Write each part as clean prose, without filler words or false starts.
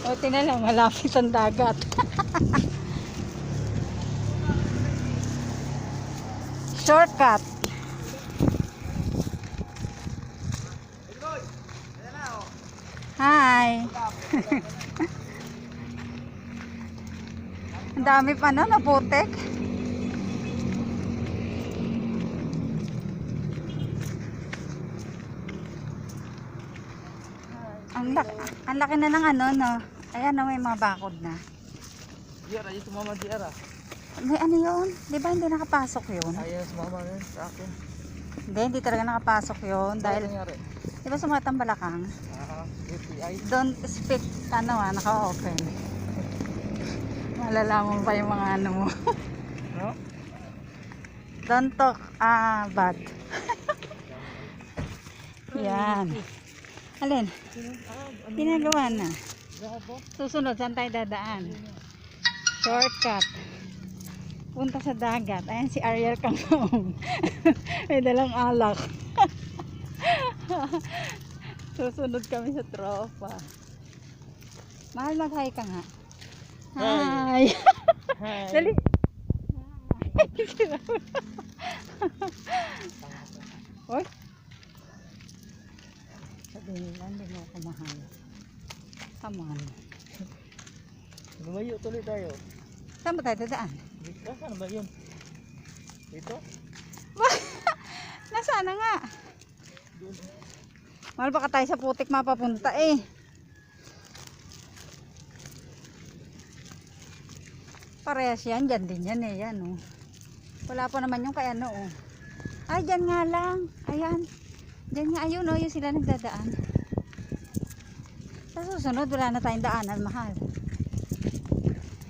Buti na lang, malapit ang dagat. Shortcut. Hi. Ang dami pa na naputek. Ang laki na ng ano, no? Ayan, no, may mga bakod na. Diara, yung sumama diara. May ano yun? Di ba hindi nakapasok yun? Ayaw sumama rin sa akin. Hindi talaga nakapasok yun. Dahil, nangyari? di ba sumatang balakang? UTI. Don't speak, naka-open. Malalaman pa yung mga ano mo. No? Don't talk, bad. Yan. Alin? Ginagawa na. Susunod, saan tayo dadaan? Shortcut. Punta sa dagat. Ayan si Ariel Kangkong. May dalang alak. Susunod kami sa tropa. Mahal, mag-hi ka nga. Hi. Hi. Dali. Oy. Sabihin nila, hindi mo ako mahal. Come on. Lumayo tuloy tayo. Saan ba tayo dadaan? Dito? Saan ba yun? Dito? Nasaan na nga? Doon. Mahal, baka tayo sa putik mapapunta eh. Parehas yan, dyan din yan eh. Yan oh. Wala pa naman yung kay ano oh. Ay, dyan nga lang. Ayan. Dyan nga, ayun oh, yung sila nagdadaan. Sa susunod, wala na tayong daanan, mahal.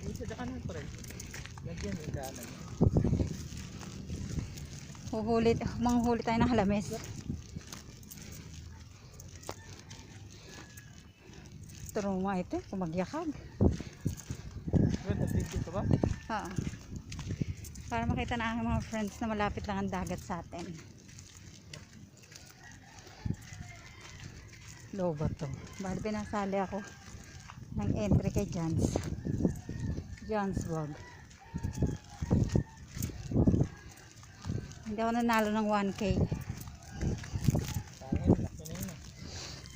Dito sa daanan pa rin. Lagyan yung daanan. Manghuli tayo ng halames. Turuma ito, kumagyakag. Nag-video ka ba? Oo. Para makita na ang mga friends na malapit lang ang dagat sa atin. Low ba to? Bali pinasali ako ng entry kay John's Vlog. Hindi ako nanalo ng 1K.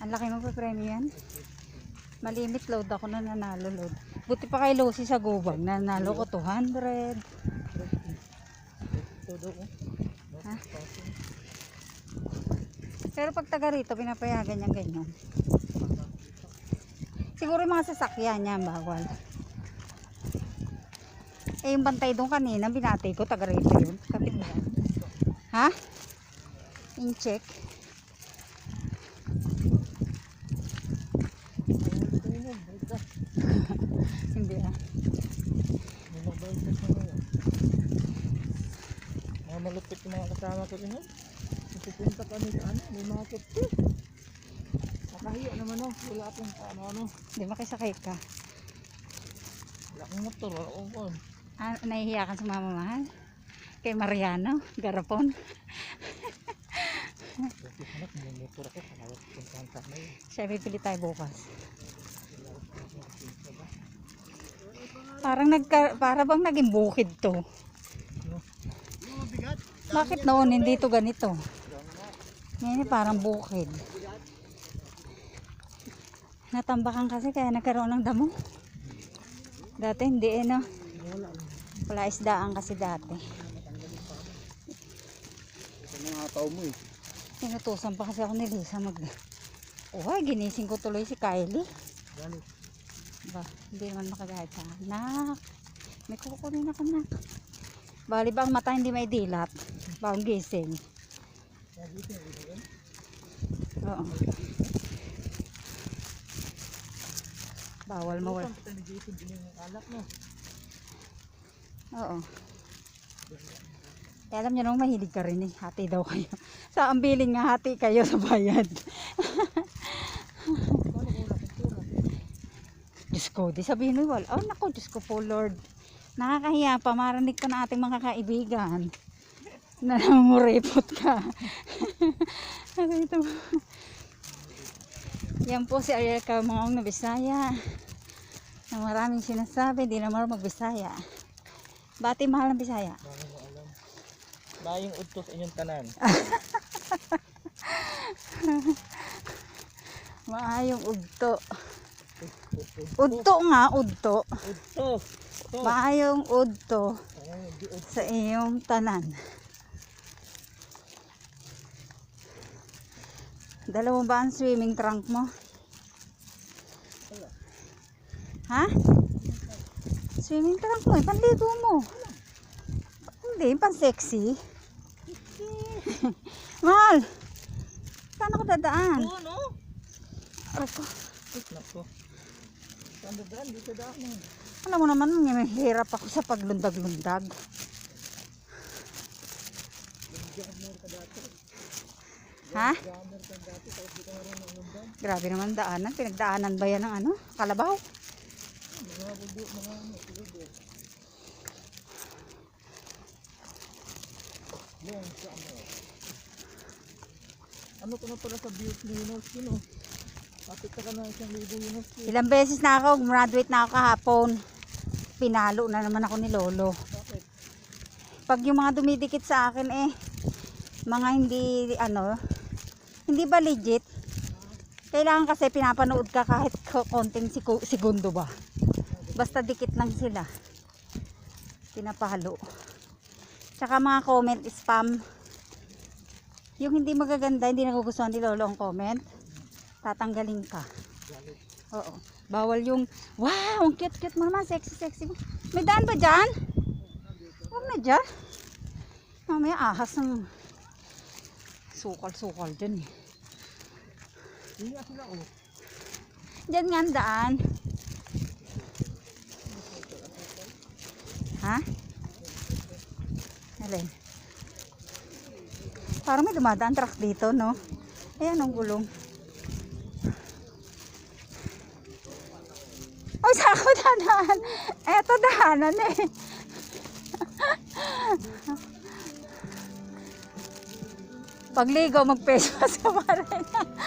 Ang laki magpa-premyo yan. Malimit load ako na nanalo load. Buti pa kay Lucy sa Gubang. Nanalo ko 200. Ha? Pero pag taga rito, pinapayagan niya ganyan. Siguro yung mga sasakyan niya, bawal. Eh, yung bantay doon kanina, binatay ko, taga rito yun. Kapit ba? Ha? In-check. Hindi ah. Mga malupit yung mga kasama ko rin. Pupunta kami sa ano, may mga kutsi. Nakahiya naman oh, wala akong ano. Hindi makisakay ka. Wala akong motor, wala akong phone. Nahihiya ka sa mama mahal? Kay Mariano, Garapon. Kasi anak, may motor ako, kalawat puntahan sana yun. Siya, pipili tayo bukas. Para bang naging bukid to. Bakit noon hindi to ganito? Ngayon parang bukid. Natambakan kasi kaya nagkaroon ng damo. Dati hindi eh no. Wala isdaan kasi dati. Mga tao mo eh. Sinutusan pa kasi ako ni Lisa ginising ko tuloy si Kylie. Ba, hindi naman makagahit sa anak. May kukunin ako na. Bali ba ang mata hindi may dilat? Bagong gising. Oo. Bawal mawala. Oo. Kaya alam nyo nung mahilig ka rin eh. Hati daw kayo. Sa ambilin nga hati kayo sa bayad. Diyos ko, di sabihin mo wala. Oh naku, Diyos ko po Lord. Nakakahiya pa, marinig ka na ating mga kaibigan. Na namumuripot ka. Ano ito? Yan po si Ariel Carmong na Bisaya. Na maraming sinasabi, di na marunong magbisaya. Bati mahal ng Bisaya. Bakit mo alam? Bayong udto sa inyong tanan. Maayong udto. Udto nga, udto. Udto. Maayong udto Ay, di udto. sa iyong tanan. Dala mo ba ang swimming trunk mo? Ha? Swimming trunk mo, panligo mo. Hindi, pan sexy. Mahal. Saan ako dadaan? Oo, no? Ako. Ay, nako. Saan dadaan? Dito daan. Alam mo naman, may hirap ako sa paglundag-lundag. Ha? Grabe naman daanan. Pinagdaanan ba yan ng ano? Kalabaw? Ano ko na pala sa beauty university, no? Kapit ka na isang libo university. Ilang beses na ako, graduate na ako kahapon. Pinalo na naman ako ni Lolo. Bakit? Pag yung mga dumidikit sa akin mga hindi hindi ba legit? Kailangan kasi pinapanood ka kahit konting segundo ba. Basta dikit lang sila. Pinapalo. Tsaka mga comment spam. Yung hindi magaganda, hindi nagugustuhan ni Lolo ang comment, tatanggalin ka. Oo. Bawal yung, wow, ang cute-cute mo naman, sexy-sexy mo. May daan ba dyan? Huwag na dyan. Mamaya ahas ng sukal-sukal dyan eh. Hindi nga sila, oh. Dyan nga ang daan. Ha? Alin? Parang may dumadaan truck dito, no? Ayan ang gulong. Oy, saan ako dadaan? Eto daanan eh. Pagligaw, mag-face mask ka pa rin.